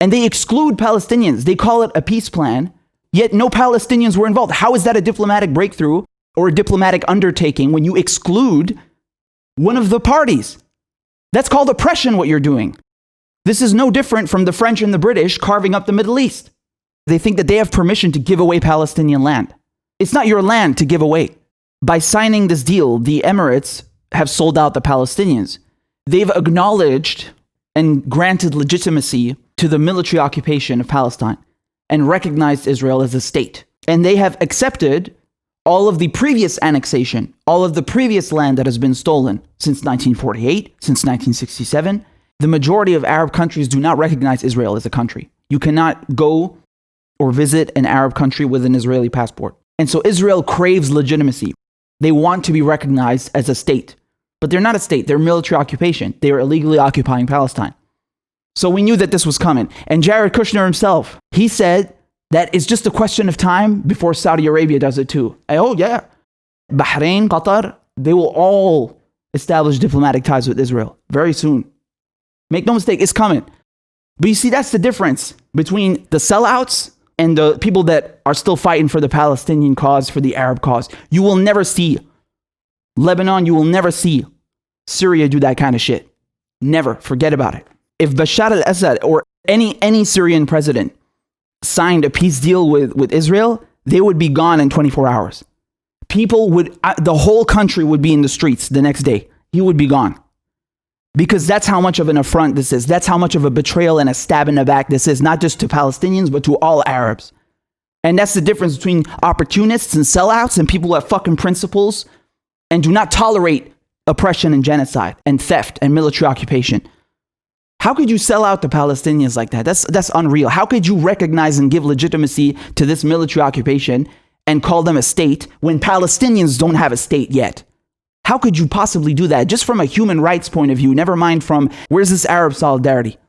And they exclude Palestinians. They call it a peace plan, yet no Palestinians were involved. How is that a diplomatic breakthrough or a diplomatic undertaking when you exclude one of the parties? That's called oppression, what you're doing. This is no different from the French and the British carving up the Middle East. They think that they have permission to give away Palestinian land. It's not your land to give away. By signing this deal, the Emirates have sold out the Palestinians. They've acknowledged and granted legitimacy to the military occupation of Palestine and recognized Israel as a state. And they have accepted all of the previous annexation, all of the previous land that has been stolen since 1948, since 1967. The majority of Arab countries do not recognize Israel as a country. You cannot go or visit an Arab country with an Israeli passport. And so Israel craves legitimacy. They want to be recognized as a state. But they're not a state. They're military occupation. They are illegally occupying Palestine. So we knew that this was coming. And Jared Kushner himself, he said that it's just a question of time before Saudi Arabia does it too. Oh yeah. Bahrain, Qatar, they will all establish diplomatic ties with Israel very soon. Make no mistake, it's coming. But you see, that's the difference between the sellouts and the people that are still fighting for the Palestinian cause, for the Arab cause. You will never see Lebanon, you will never see Syria do that kind of shit. Never. Forget about it. If Bashar al-Assad or any Syrian president signed a peace deal with Israel, they would be gone in 24 hours. People would, the whole country would be in the streets the next day. He would be gone. Because that's how much of an affront this is. That's how much of a betrayal and a stab in the back this is, not just to Palestinians, but to all Arabs. And that's the difference between opportunists and sellouts and people who have fucking principles and do not tolerate oppression and genocide and theft and military occupation. How could you sell out the Palestinians like that? That's unreal. How could you recognize and give legitimacy to this military occupation and call them a state when Palestinians don't have a state yet? How could you possibly do that? Just from a human rights point of view, never mind from where's this Arab solidarity?